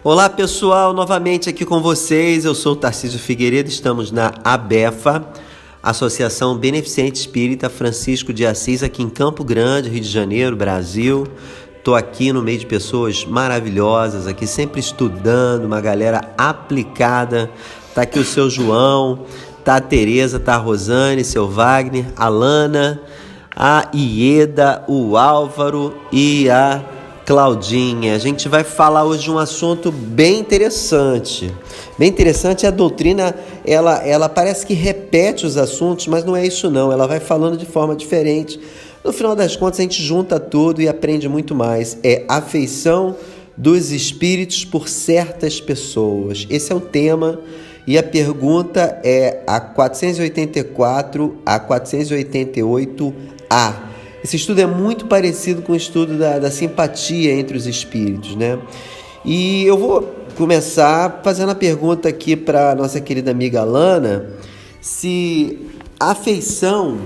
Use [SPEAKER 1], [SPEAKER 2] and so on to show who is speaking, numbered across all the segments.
[SPEAKER 1] Olá pessoal, novamente aqui com vocês, eu sou o Tarcísio Figueiredo, estamos na ABEFA, Associação Beneficente Espírita Francisco de Assis, aqui em Campo Grande, Rio de Janeiro, Brasil. Estou aqui no meio de pessoas maravilhosas, aqui sempre estudando, uma galera aplicada. Está aqui o seu João, está a Tereza, está a Rosane, seu Wagner, a Lana, a Ieda, o Álvaro e a Claudinha. A gente vai falar hoje de um assunto bem interessante. Bem interessante, a doutrina, ela parece que repete os assuntos, mas não é isso não. Ela vai falando de forma diferente. No final das contas, a gente junta tudo e aprende muito mais. É afeição dos espíritos por certas pessoas. Esse é o tema e a pergunta é a 484 a 488A. Esse estudo é muito parecido com o estudo da simpatia entre os espíritos, né? E eu vou começar fazendo a pergunta aqui para a nossa querida amiga Lana, se a afeição,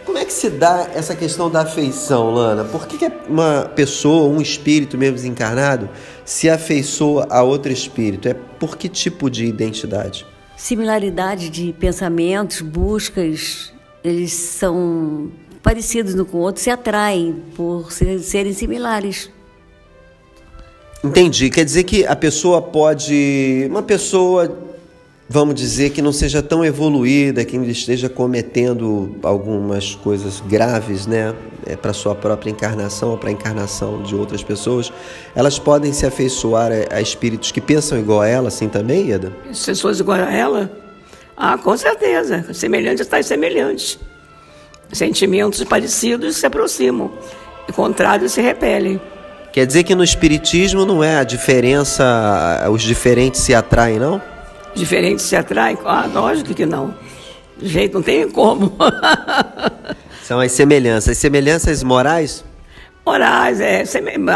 [SPEAKER 1] como é que se dá essa questão da afeição, Lana? Por que uma pessoa, um espírito mesmo desencarnado, se afeiçoa a outro espírito? É por que tipo de identidade?
[SPEAKER 2] Similaridade de pensamentos, buscas, eles são parecidos um com o outro, se atraem por serem similares.
[SPEAKER 1] Entendi. Quer dizer que a pessoa pode... Uma pessoa, vamos dizer, que não seja tão evoluída, que ainda esteja cometendo algumas coisas graves, né? Para sua própria encarnação ou para a encarnação de outras pessoas, elas podem se afeiçoar a espíritos que pensam igual a ela, assim também, Ieda?
[SPEAKER 3] Pessoas igual a ela? Ah, com certeza. Semelhantes tais semelhantes. Sentimentos parecidos se aproximam e contrários se repelem.
[SPEAKER 1] Quer dizer que no espiritismo não é a diferença, os diferentes se atraem, não?
[SPEAKER 3] Diferentes se atraem? Ah, lógico que não. De jeito não tem como.
[SPEAKER 1] São as semelhanças morais?
[SPEAKER 3] Morais,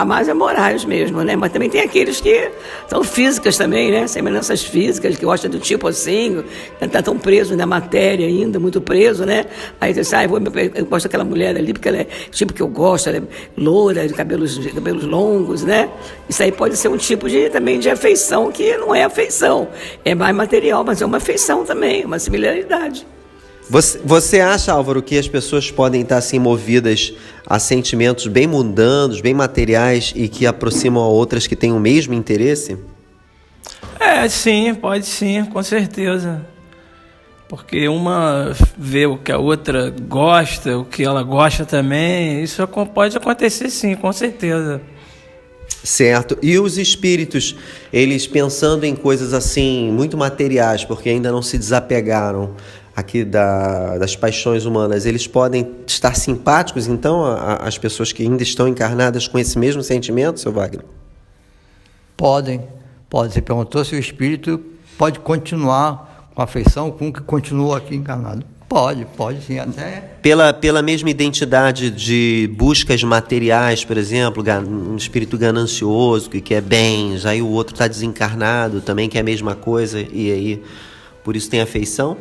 [SPEAKER 3] mais é morais mesmo, né? Mas também tem aqueles que são físicas também, né? Semelhanças físicas, que gostam do tipo assim, tá tão preso na matéria ainda, muito preso, né? Aí você sai, eu gosto daquela mulher ali, porque ela é tipo que eu gosto, ela é loura, de cabelos longos, né? Isso aí pode ser um tipo também de afeição, que não é afeição, é mais material, mas é uma afeição também, uma similaridade.
[SPEAKER 1] Você acha, Álvaro, que as pessoas podem estar assim movidas a sentimentos bem mundanos, bem materiais e que aproximam a outras que têm o mesmo interesse?
[SPEAKER 4] Sim, pode sim, com certeza. Porque uma vê o que a outra gosta, o que ela gosta também, isso pode acontecer sim, com certeza.
[SPEAKER 1] Certo. E os espíritos, eles pensando em coisas assim, muito materiais, porque ainda não se desapegaram aqui das paixões humanas, eles podem estar simpáticos, então, às pessoas que ainda estão encarnadas com esse mesmo sentimento, seu Wagner?
[SPEAKER 5] Pode. Você perguntou se o espírito pode continuar com a afeição com o que continua aqui encarnado. Pode sim, até...
[SPEAKER 1] Pela mesma identidade de buscas materiais, por exemplo, um espírito ganancioso que quer bens, aí o outro está desencarnado, também quer a mesma coisa, e aí, por isso tem afeição?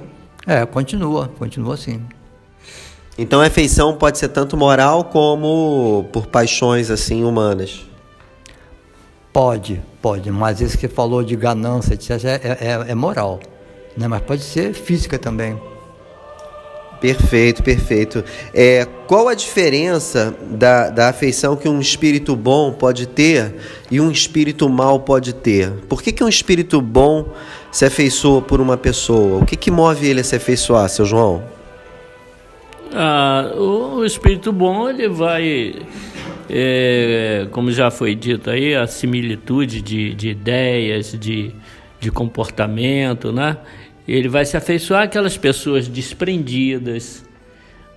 [SPEAKER 5] Continua sim.
[SPEAKER 1] Então a afeição pode ser tanto moral como por paixões assim humanas.
[SPEAKER 5] Pode, mas esse que falou de ganância, etc., é moral, né? Mas pode ser física também.
[SPEAKER 1] Perfeito. Qual a diferença da afeição que um espírito bom pode ter e um espírito mau pode ter? Por que um espírito bom se afeiçoa por uma pessoa? O que move ele a se afeiçoar, seu João?
[SPEAKER 6] O espírito bom, ele vai, como já foi dito aí, a similitude de ideias, de comportamento, né? Ele vai se afeiçoar àquelas pessoas desprendidas,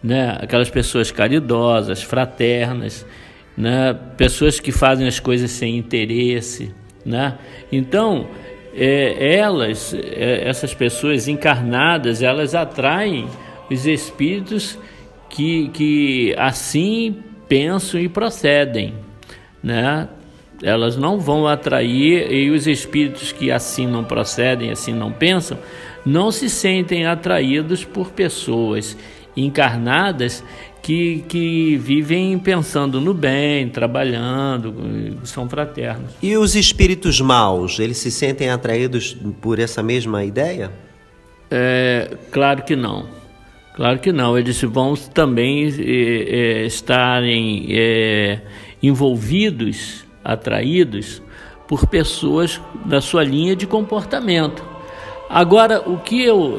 [SPEAKER 6] né? Aquelas pessoas caridosas, fraternas, né? Pessoas que fazem as coisas sem interesse, né? Então, essas pessoas encarnadas, elas atraem os espíritos que assim pensam e procedem, né? Elas não vão atrair, e os espíritos que assim não procedem, assim não pensam, não se sentem atraídos por pessoas encarnadas que vivem pensando no bem, trabalhando, são fraternos.
[SPEAKER 1] E os espíritos maus, eles se sentem atraídos por essa mesma ideia?
[SPEAKER 6] Claro que não. Claro que não. Eles vão também estarem envolvidos, atraídos por pessoas da sua linha de comportamento. Agora, o que eu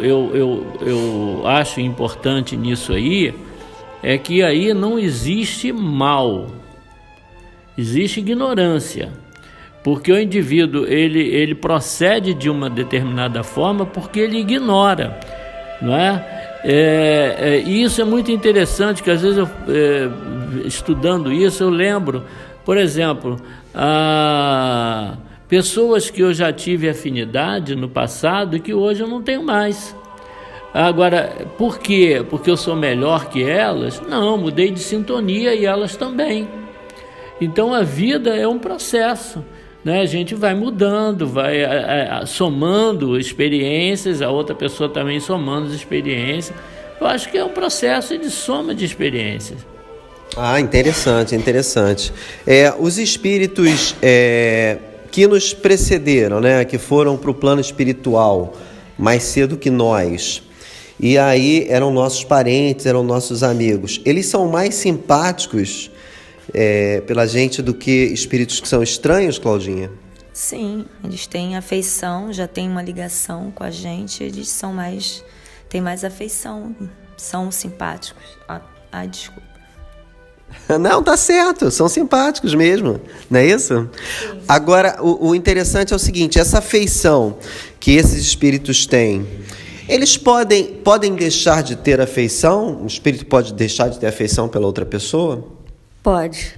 [SPEAKER 6] acho importante nisso aí é que aí não existe mal, existe ignorância, porque o indivíduo ele procede de uma determinada forma porque ele ignora, não é? E isso é muito interessante, que às vezes estudando isso eu lembro, por exemplo, pessoas que eu já tive afinidade no passado e que hoje eu não tenho mais. Agora, por quê? Porque eu sou melhor que elas? Não, mudei de sintonia e elas também. Então a vida é um processo, né? A gente vai mudando, vai somando experiências, a outra pessoa também somando as experiências. Eu acho que é um processo de soma de experiências.
[SPEAKER 1] Interessante, interessante. Os espíritos que nos precederam, né, que foram para o plano espiritual mais cedo que nós, e aí eram nossos parentes, eram nossos amigos, eles são mais simpáticos pela gente do que espíritos que são estranhos, Claudinha?
[SPEAKER 7] Sim, eles têm afeição, já têm uma ligação com a gente, eles têm mais afeição, são simpáticos. Desculpa.
[SPEAKER 1] Não, tá certo, são simpáticos mesmo, não é isso? Sim. Agora, o interessante é o seguinte, essa afeição que esses espíritos têm, eles podem deixar de ter afeição? O espírito pode deixar de ter afeição pela outra pessoa?
[SPEAKER 2] Pode.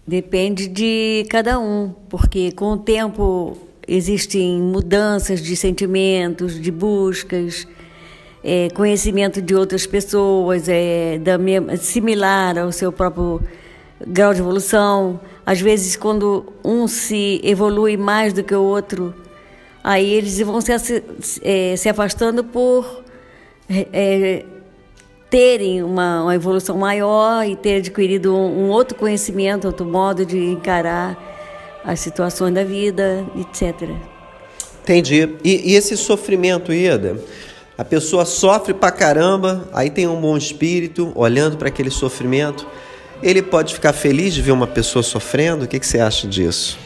[SPEAKER 2] Depende de cada um, porque com o tempo existem mudanças de sentimentos, de buscas, conhecimento de outras pessoas, similar ao seu próprio grau de evolução. Às vezes, quando um se evolui mais do que o outro, aí eles vão se afastando por terem uma evolução maior e ter adquirido um outro conhecimento, outro modo de encarar as situações da vida, etc.
[SPEAKER 1] Entendi. E esse sofrimento, Ieda? A pessoa sofre pra caramba, aí tem um bom espírito olhando para aquele sofrimento. Ele pode ficar feliz de ver uma pessoa sofrendo? O que você acha disso?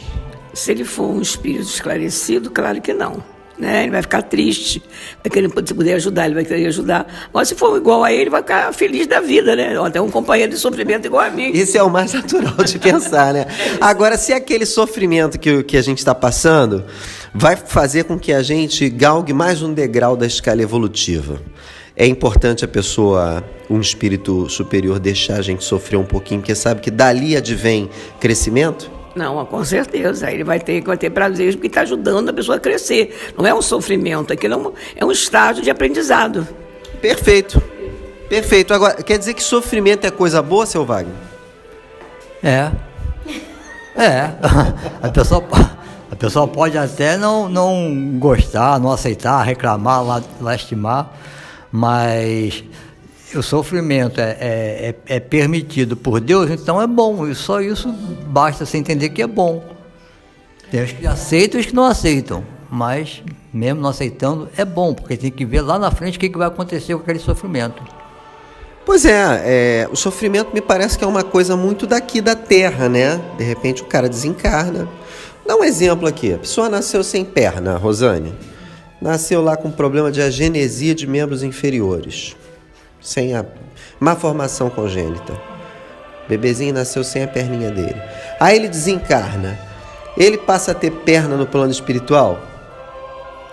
[SPEAKER 3] Se ele for um espírito esclarecido, claro que não. Né? Ele vai ficar triste, vai querer poder ajudar, ele vai querer ajudar. Mas se for igual a ele, vai ficar feliz da vida, né? Tem um companheiro de sofrimento igual a mim.
[SPEAKER 1] Isso é o mais natural de pensar, né? Agora, se aquele sofrimento que a gente está passando vai fazer com que a gente galgue mais um degrau da escala evolutiva, é importante a pessoa, um espírito superior, deixar a gente sofrer um pouquinho, porque sabe que dali advém crescimento?
[SPEAKER 3] Não, com certeza. Ele vai ter prazer porque está ajudando a pessoa a crescer. Não é um sofrimento, aquilo é um estágio de aprendizado.
[SPEAKER 1] Perfeito. Perfeito. Agora, quer dizer que sofrimento é coisa boa, seu Wagner?
[SPEAKER 5] A pessoa pode até não gostar, não aceitar, reclamar, lastimar, mas o sofrimento é permitido por Deus, então é bom. E só isso basta você entender que é bom. Tem os que aceitam e os que não aceitam, mas mesmo não aceitando é bom, porque tem que ver lá na frente o que vai acontecer com aquele sofrimento.
[SPEAKER 1] Pois o sofrimento me parece que é uma coisa muito daqui da Terra, né? De repente o cara desencarna. Dá um exemplo aqui, a pessoa nasceu sem perna, Rosane. Nasceu lá com problema de agenesia de membros inferiores, sem a má formação congênita. O bebezinho nasceu sem a perninha dele. Aí ele desencarna. Ele passa a ter perna no plano espiritual?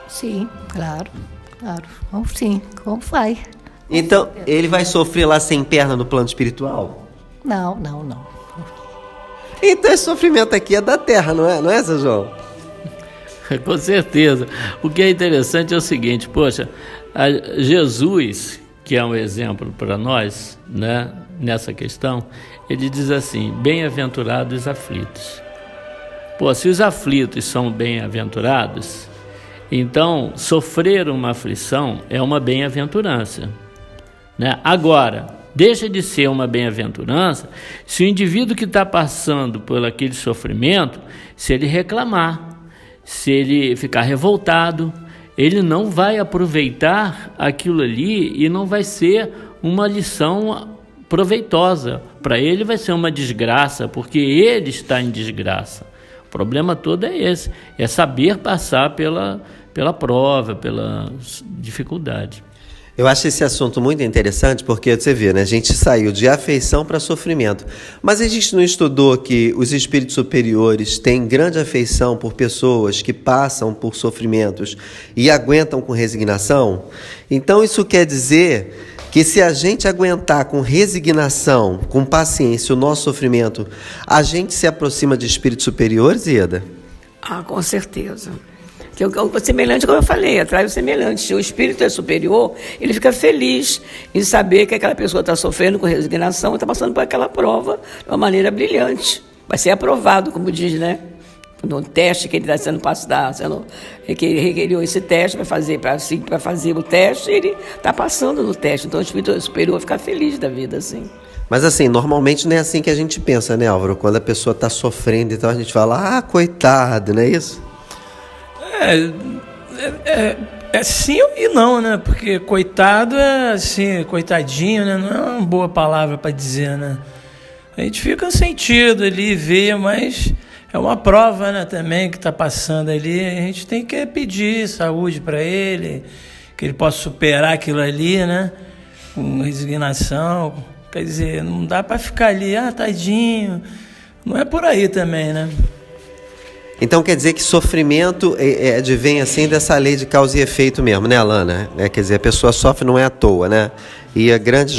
[SPEAKER 8] Sim, claro. Sim, como vai?
[SPEAKER 1] Então, ele vai sofrer lá sem perna no plano espiritual?
[SPEAKER 8] Não.
[SPEAKER 1] Então esse sofrimento aqui é da Terra, não é, seu João?
[SPEAKER 6] Com certeza. O que é interessante é o seguinte, Jesus, que é um exemplo para nós, né, nessa questão, ele diz assim, bem-aventurados os aflitos. Se os aflitos são bem-aventurados, então sofrer uma aflição é uma bem-aventurança. né? Agora, deixa de ser uma bem-aventurança se o indivíduo que está passando por aquele sofrimento, se ele reclamar, se ele ficar revoltado, ele não vai aproveitar aquilo ali e não vai ser uma lição proveitosa. Para ele vai ser uma desgraça, porque ele está em desgraça. O problema todo é esse, é saber passar pela prova, pela dificuldade.
[SPEAKER 1] Eu acho esse assunto muito interessante porque você vê, né? A gente saiu de afeição para sofrimento. Mas a gente não estudou que os espíritos superiores têm grande afeição por pessoas que passam por sofrimentos e aguentam com resignação? Então isso quer dizer que se a gente aguentar com resignação, com paciência o nosso sofrimento, a gente se aproxima de espíritos superiores, Ieda?
[SPEAKER 3] Ah, com certeza. Que o semelhante, como eu falei, atrai o semelhante. Se o espírito é superior, ele fica feliz em saber que aquela pessoa está sofrendo com resignação e está passando por aquela prova de uma maneira brilhante. Vai ser aprovado, como diz, né? No teste que ele está que ele requeriu esse teste para fazer o teste, ele está passando no teste. Então o espírito superior vai ficar feliz da vida, assim.
[SPEAKER 1] Mas assim, normalmente não é assim que a gente pensa, né, Álvaro? Quando a pessoa está sofrendo, então a gente fala, coitado, não é isso?
[SPEAKER 4] É sim e não, né? Porque coitado é assim, coitadinho, né? Não é uma boa palavra para dizer, né? A gente fica sentido ali, vê, mas é uma prova, né, também que está passando ali. A gente tem que pedir saúde para ele, que ele possa superar aquilo ali, né? Com resignação. Quer dizer, não dá para ficar ali, tadinho. Não é por aí também, né?
[SPEAKER 1] Então quer dizer que sofrimento advém assim dessa lei de causa e efeito mesmo, né, Alana? Quer dizer, a pessoa sofre não é à toa, né? E a grande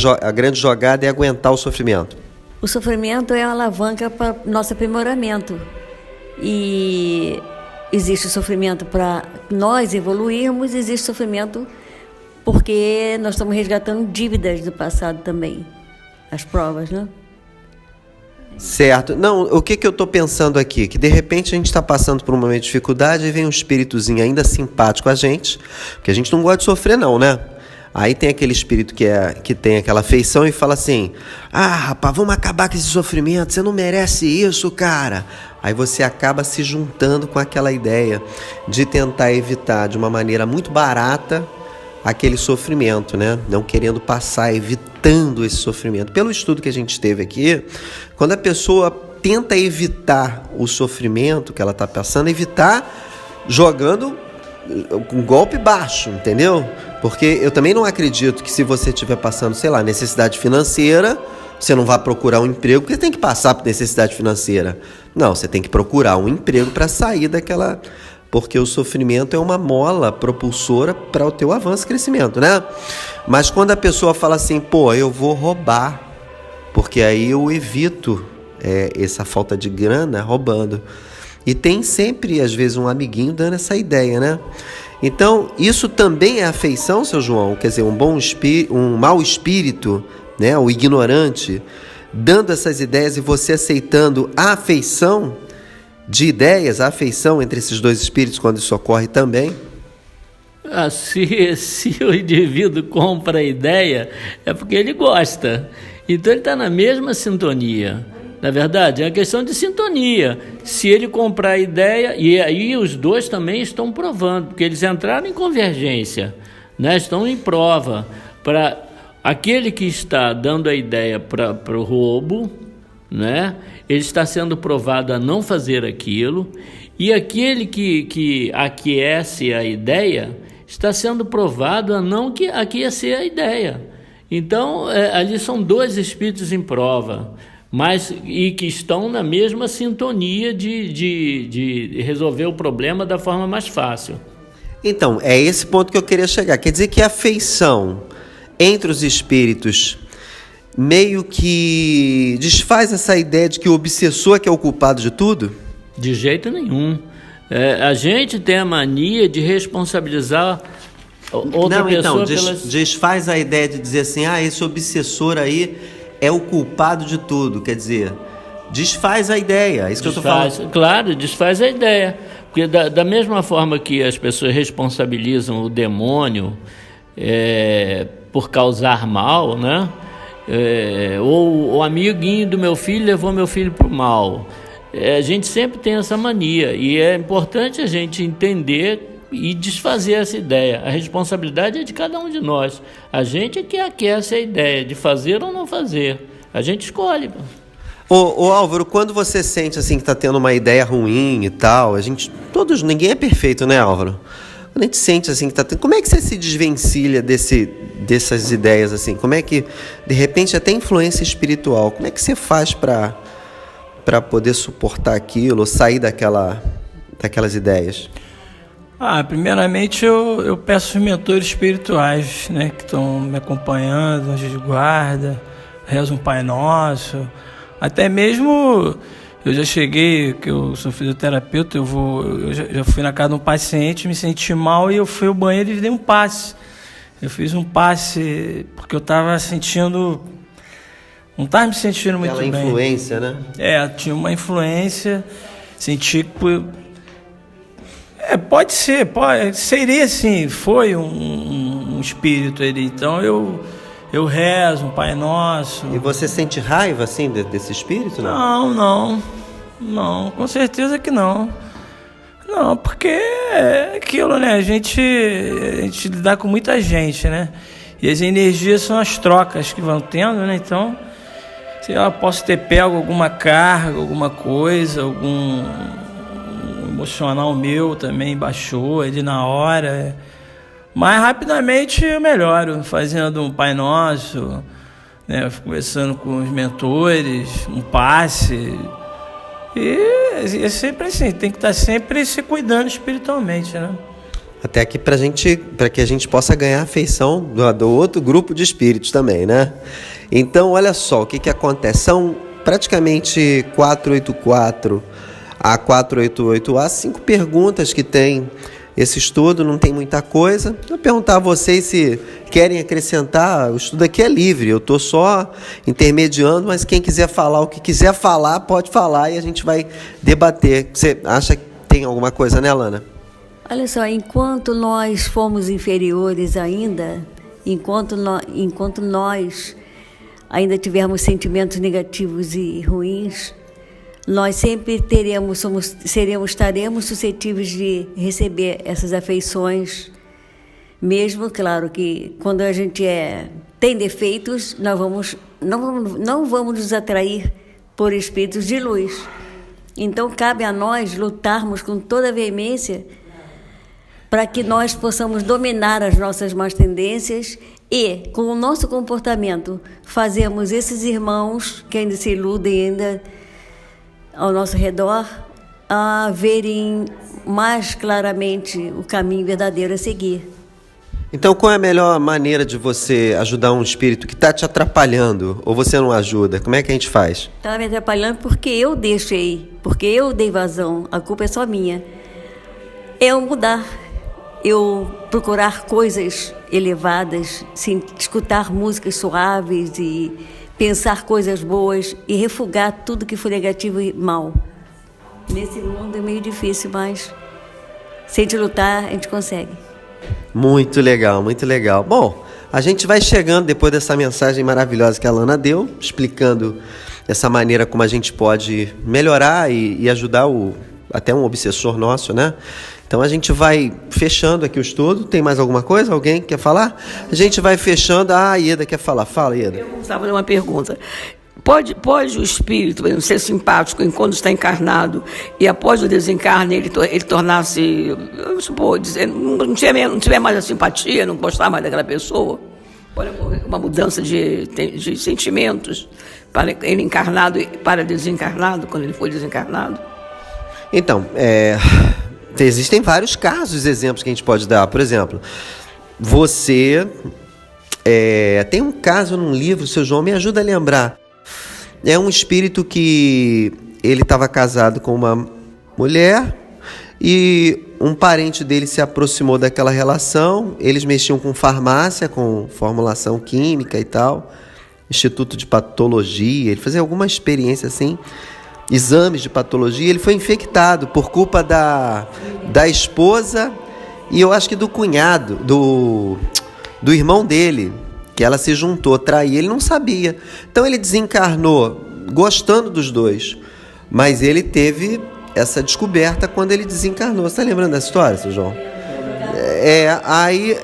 [SPEAKER 1] jogada é aguentar o sofrimento.
[SPEAKER 2] O sofrimento é uma alavanca para nosso aprimoramento. E existe sofrimento para nós evoluirmos, existe sofrimento porque nós estamos resgatando dívidas do passado também. As provas, né?
[SPEAKER 1] Certo. Não, o que eu estou pensando aqui? Que de repente a gente está passando por um momento de dificuldade e vem um espíritozinho ainda simpático a gente, porque a gente não gosta de sofrer não, né? Aí tem aquele espírito que tem aquela afeição e fala assim, rapaz, vamos acabar com esse sofrimento, você não merece isso, cara. Aí você acaba se juntando com aquela ideia de tentar evitar de uma maneira muito barata aquele sofrimento, né? Não querendo passar, evitando esse sofrimento. Pelo estudo que a gente teve aqui, quando a pessoa tenta evitar o sofrimento que ela está passando, evitar jogando um golpe baixo, entendeu? Porque eu também não acredito que se você estiver passando, sei lá, necessidade financeira, você não vai procurar um emprego porque você tem que passar por necessidade financeira. Não, você tem que procurar um emprego para sair daquela... Porque o sofrimento é uma mola propulsora para o teu avanço e crescimento, né? Mas quando a pessoa fala assim, eu vou roubar, porque aí eu evito essa falta de grana roubando. E tem sempre, às vezes, um amiguinho dando essa ideia, né? Então, isso também é afeição, seu João? Quer dizer, um mau espírito, né? O ignorante, dando essas ideias e você aceitando a afeição de ideias, a afeição entre esses dois espíritos, quando isso ocorre também?
[SPEAKER 6] Se o indivíduo compra a ideia, é porque ele gosta. Então ele está na mesma sintonia. Na verdade, é uma questão de sintonia. Se ele comprar a ideia, e aí os dois também estão provando, porque eles entraram em convergência, né? Estão em prova. Para aquele que está dando a ideia para o roubo, né? Ele está sendo provado a não fazer aquilo, e aquele que aquece a ideia está sendo provado a não aquecer a ideia. Então, ali são dois espíritos em prova, e que estão na mesma sintonia de resolver o problema da forma mais fácil.
[SPEAKER 1] Então, é esse ponto que eu queria chegar. Quer dizer que a afeição entre os espíritos meio que desfaz essa ideia de que o obsessor é que é o culpado de tudo?
[SPEAKER 6] De jeito nenhum. A gente tem a mania de responsabilizar outra pessoa
[SPEAKER 1] desfaz a ideia de dizer assim, esse obsessor aí é o culpado de tudo. Quer dizer, desfaz a ideia, é isso que eu estou falando.
[SPEAKER 6] Claro, desfaz a ideia. Porque da mesma forma que as pessoas responsabilizam o demônio por causar mal, né? Ou o amiguinho do meu filho levou meu filho para o mal. A gente sempre tem essa mania e é importante a gente entender e desfazer essa ideia. A responsabilidade é de cada um de nós. A gente é que aquece a ideia de fazer ou não fazer. A gente escolhe.
[SPEAKER 1] Ô Álvaro, quando você sente assim que está tendo uma ideia ruim e tal, ninguém é perfeito, né, Álvaro? Quando a gente sente assim que está tendo, como é que você se desvencilha dessas ideias assim? Como é que, de repente, até influência espiritual, como é que você faz para poder suportar aquilo, sair daquelas ideias?
[SPEAKER 4] Primeiramente eu peço os mentores espirituais, né, que estão me acompanhando, anjos de guarda, rezo um Pai Nosso. Até mesmo eu já cheguei, que eu sou fisioterapeuta, eu já fui na casa de um paciente, me senti mal e eu fui ao banheiro e dei um passe. Eu fiz um passe porque eu estava não estava me sentindo muito bem.
[SPEAKER 1] Aquela influência, né?
[SPEAKER 4] Tinha uma influência, senti que... pode ser, seria assim, foi um espírito ali, então eu rezo um Pai Nosso.
[SPEAKER 1] E você sente raiva, assim, desse espírito, não?
[SPEAKER 4] Não, com certeza que não. Não, porque é aquilo, né, a gente lidar com muita gente, né, e as energias são as trocas que vão tendo, né, então, sei lá, posso ter pego alguma carga, alguma coisa, algum emocional meu também baixou ali na hora, mas rapidamente eu melhoro, fazendo um Pai Nosso, né, conversando com os mentores, um passe, e é sempre assim, tem que estar sempre se cuidando espiritualmente, né?
[SPEAKER 1] Até aqui para que a gente possa ganhar a afeição do outro grupo de espíritos também, né? Então, olha só o que acontece, são praticamente 484 a 488A, 5 perguntas que tem esse estudo, não tem muita coisa. Eu vou perguntar a vocês se querem acrescentar, o estudo aqui é livre, eu estou só intermediando, mas quem quiser falar o que quiser falar, pode falar e a gente vai debater. Você acha que tem alguma coisa, né, Lana?
[SPEAKER 2] Olha só, enquanto nós fomos inferiores ainda, enquanto nós ainda tivermos sentimentos negativos e ruins, nós sempre estaremos suscetíveis de receber essas afeições, mesmo, claro, que quando a gente tem defeitos, não vamos nos atrair por espíritos de luz. Então, cabe a nós lutarmos com toda a veemência para que nós possamos dominar as nossas más tendências e, com o nosso comportamento, fazermos esses irmãos que ainda se iludem ainda ao nosso redor a verem mais claramente o caminho verdadeiro a seguir.
[SPEAKER 1] Então, qual é a melhor maneira de você ajudar um espírito que está te atrapalhando ou você não ajuda? Como é que a gente faz?
[SPEAKER 2] Está me atrapalhando porque eu deixei, porque eu dei vazão, a culpa é só minha. Eu mudar, eu procurar coisas elevadas, escutar músicas suaves e pensar coisas boas e refugar tudo que for negativo e mal. Nesse mundo é meio difícil, mas se a gente lutar, a gente consegue.
[SPEAKER 1] Muito legal, muito legal. Bom, a gente vai chegando depois dessa mensagem maravilhosa que a Lana deu, explicando essa maneira como a gente pode melhorar e ajudar até um obsessor nosso, né? Então a gente vai fechando aqui o estudo. Tem mais alguma coisa? Alguém quer falar? A gente vai fechando. A Ieda quer falar. Fala, Ieda.
[SPEAKER 3] Eu estava fazendo uma pergunta. Pode o espírito, por exemplo, ser simpático enquanto está encarnado e após o desencarne ele tornar-se, vamos supor, não tiver mais a simpatia, não gostar mais daquela pessoa? Pode ocorrer uma mudança de sentimentos para ele encarnado e para desencarnado, quando ele for desencarnado?
[SPEAKER 1] Então, existem vários casos, exemplos que a gente pode dar. Por exemplo, você tem um caso num livro, seu João me ajuda a lembrar. É um espírito que ele estava casado com uma mulher e um parente dele se aproximou daquela relação. Eles mexiam com farmácia, com formulação química e tal, instituto de patologia. Ele fazia alguma experiência assim, exames de patologia. Ele foi infectado por culpa da esposa e eu acho que do cunhado, do irmão dele, que ela se juntou, traiu, ele não sabia. Então ele desencarnou gostando dos dois, mas ele teve essa descoberta quando ele desencarnou. Você está lembrando dessa história, seu João? Aí...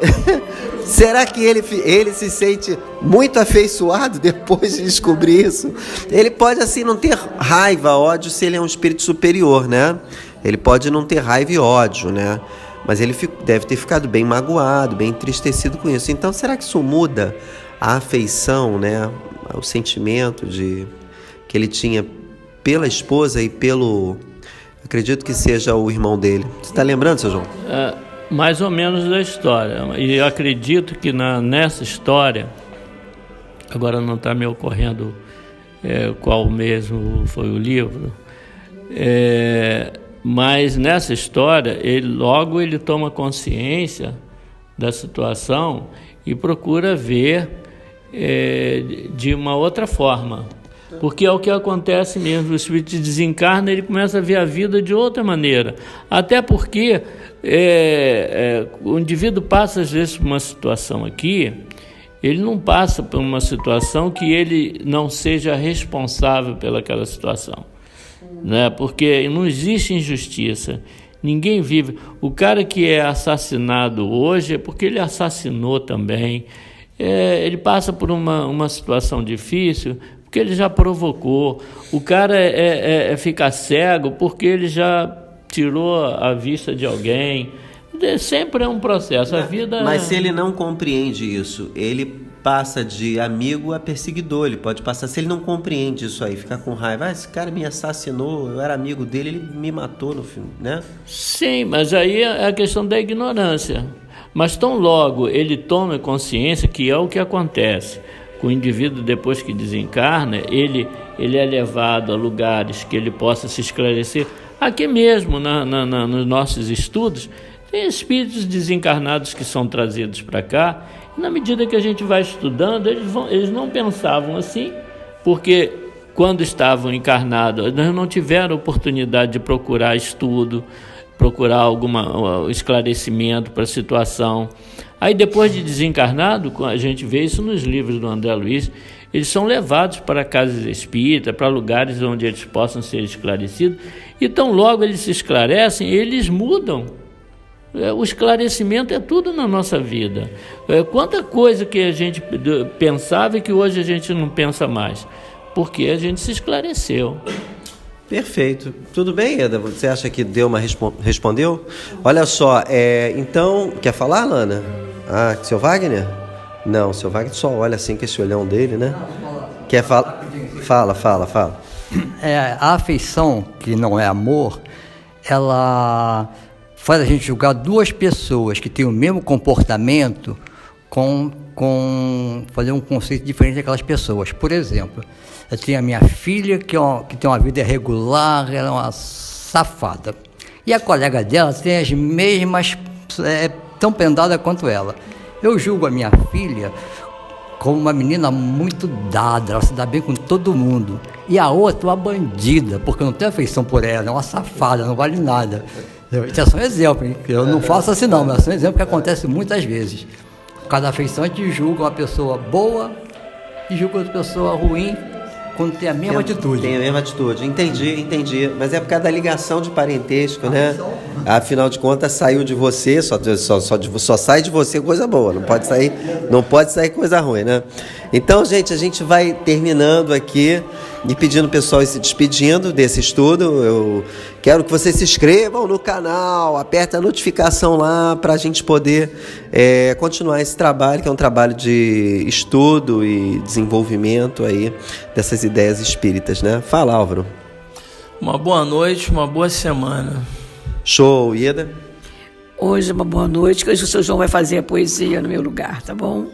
[SPEAKER 1] Será que ele se sente muito afeiçoado depois de descobrir isso? Ele pode, assim, não ter raiva, ódio, se ele é um espírito superior, né? Ele pode não ter raiva e ódio, né? Mas ele deve ter ficado bem magoado, bem entristecido com isso. Então, será que isso muda a afeição, né? O sentimento que ele tinha pela esposa e pelo... Acredito que seja o irmão dele. Você está lembrando, seu João?
[SPEAKER 6] Mais ou menos da história. E eu acredito que nessa história, agora não está me ocorrendo qual mesmo foi o livro, mas nessa história, ele toma consciência da situação e procura ver de uma outra forma. Porque é o que acontece mesmo, o espírito desencarna, ele começa a ver a vida de outra maneira. Até porque o indivíduo passa, às vezes, por uma situação aqui, ele não passa por uma situação que ele não seja responsável pelaquela situação. Né? Porque não existe injustiça. Ninguém vive. O cara que é assassinado hoje é porque ele assassinou também. Ele passa por uma situação difícil porque ele já provocou. O cara fica cego porque ele já tirou a vista de alguém. Sempre é um processo. A vida.
[SPEAKER 1] Mas se ele não compreende isso, ele passa de amigo a perseguidor. Ele pode passar, se ele não compreende isso aí, ficar com raiva, esse cara me assassinou, eu era amigo dele, ele me matou no filme, né?
[SPEAKER 6] Sim, mas aí é a questão da ignorância. Mas tão logo ele toma consciência, que é o que acontece com o indivíduo depois que desencarna, ele é levado a lugares que ele possa se esclarecer. Aqui mesmo, nos nossos estudos, tem espíritos desencarnados que são trazidos para cá, e na medida que a gente vai estudando, eles não pensavam assim, porque quando estavam encarnados, eles não tiveram oportunidade de procurar estudo, procurar algum esclarecimento para a situação. Aí depois de desencarnado, a gente vê isso nos livros do André Luiz, eles são levados para casas espíritas, para lugares onde eles possam ser esclarecidos, e tão logo eles se esclarecem, eles mudam. O esclarecimento é tudo na nossa vida. Quanta coisa que a gente pensava e que hoje a gente não pensa mais, porque a gente se esclareceu.
[SPEAKER 1] Perfeito. Tudo bem, Eda? Você acha que deu respondeu? Olha só, então... Quer falar, Lana? Seu Wagner? Não, seu Wagner só olha assim com esse olhão dele, né? Quer falar? Fala.
[SPEAKER 5] A afeição, que não é amor, ela faz a gente julgar duas pessoas que têm o mesmo comportamento com fazer um conceito diferente daquelas pessoas. Por exemplo, eu tenho a minha filha que tem uma vida irregular, ela é uma safada. E a colega dela tem as mesmas, tão pendada quanto ela. Eu julgo a minha filha como uma menina muito dada, ela se dá bem com todo mundo. E a outra, uma bandida, porque eu não tenho afeição por ela, é uma safada, não vale nada. Isso é só um exemplo, hein? Eu não faço assim não, mas é só um exemplo que acontece muitas vezes. Cada afeição a gente julga uma pessoa boa e julga outra pessoa ruim quando tem a mesma atitude.
[SPEAKER 1] Tem a mesma atitude, entendi. Mas é por causa da ligação de parentesco, né? Afinal de contas, saiu de você, só sai de você coisa boa, não pode sair coisa ruim, né? Então, gente, a gente vai terminando aqui e pedindo o pessoal ir se despedindo desse estudo. Eu quero que vocês se inscrevam no canal, apertem a notificação lá para a gente poder continuar esse trabalho, que é um trabalho de estudo e desenvolvimento aí dessas ideias espíritas, né? Fala, Álvaro.
[SPEAKER 4] Uma boa noite, uma boa semana.
[SPEAKER 1] Show, Ieda?
[SPEAKER 3] Hoje é uma boa noite, que hoje o seu João vai fazer a poesia no meu lugar, tá bom?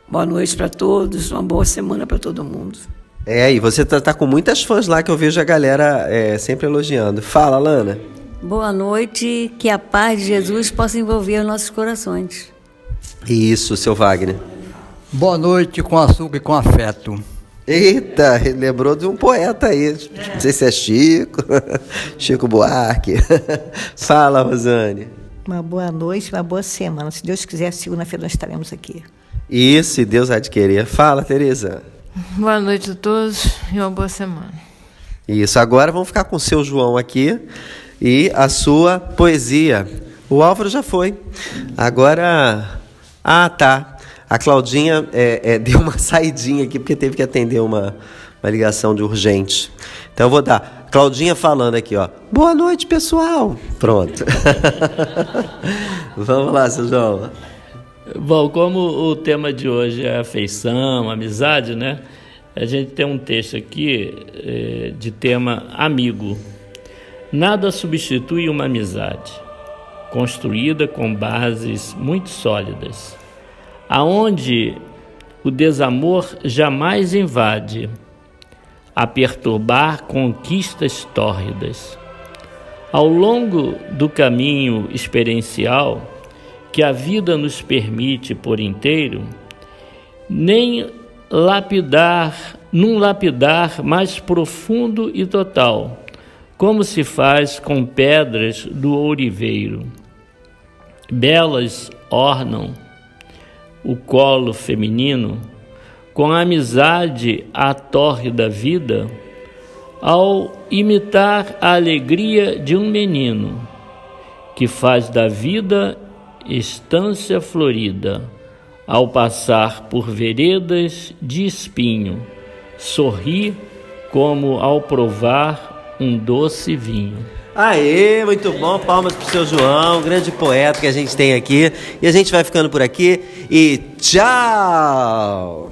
[SPEAKER 3] Boa noite para todos, uma boa semana para todo mundo.
[SPEAKER 1] E você tá com muitas fãs lá que eu vejo a galera sempre elogiando. Fala, Lana.
[SPEAKER 2] Boa noite, que a paz de Jesus possa envolver os nossos corações.
[SPEAKER 1] Isso, seu Wagner.
[SPEAKER 5] Boa noite com açúcar e com afeto.
[SPEAKER 1] Eita, lembrou de um poeta aí. Não sei se é Chico Buarque. Fala, Rosane.
[SPEAKER 8] uma boa noite, uma boa semana. Se Deus quiser, segunda-feira nós estaremos aqui.
[SPEAKER 1] E se Deus há de querer. Fala, Tereza.
[SPEAKER 9] Boa noite a todos e uma boa semana.
[SPEAKER 1] Isso, agora vamos ficar com o seu João aqui e a sua poesia. O Álvaro já foi. Agora... tá. A Claudinha deu uma saidinha aqui porque teve que atender uma ligação de urgente. Então eu vou dar. Claudinha falando aqui, ó. Boa noite, pessoal. Pronto. Vamos lá, seu João.
[SPEAKER 6] Bom, como o tema de hoje é afeição, amizade, né? A gente tem um texto aqui de tema amigo. Nada substitui uma amizade construída com bases muito sólidas, aonde o desamor jamais invade, a perturbar conquistas tórridas. Ao longo do caminho experiencial que a vida nos permite por inteiro, num lapidar mais profundo e total, como se faz com pedras do ouriveiro. Belas ornam o colo feminino, com a amizade a tórrida vida, ao imitar a alegria de um menino, que faz da vida estância florida, ao passar por veredas de espinho, sorri como ao provar um doce vinho.
[SPEAKER 1] Aê, muito bom, palmas pro seu João, grande poeta que a gente tem aqui. E a gente vai ficando por aqui e tchau!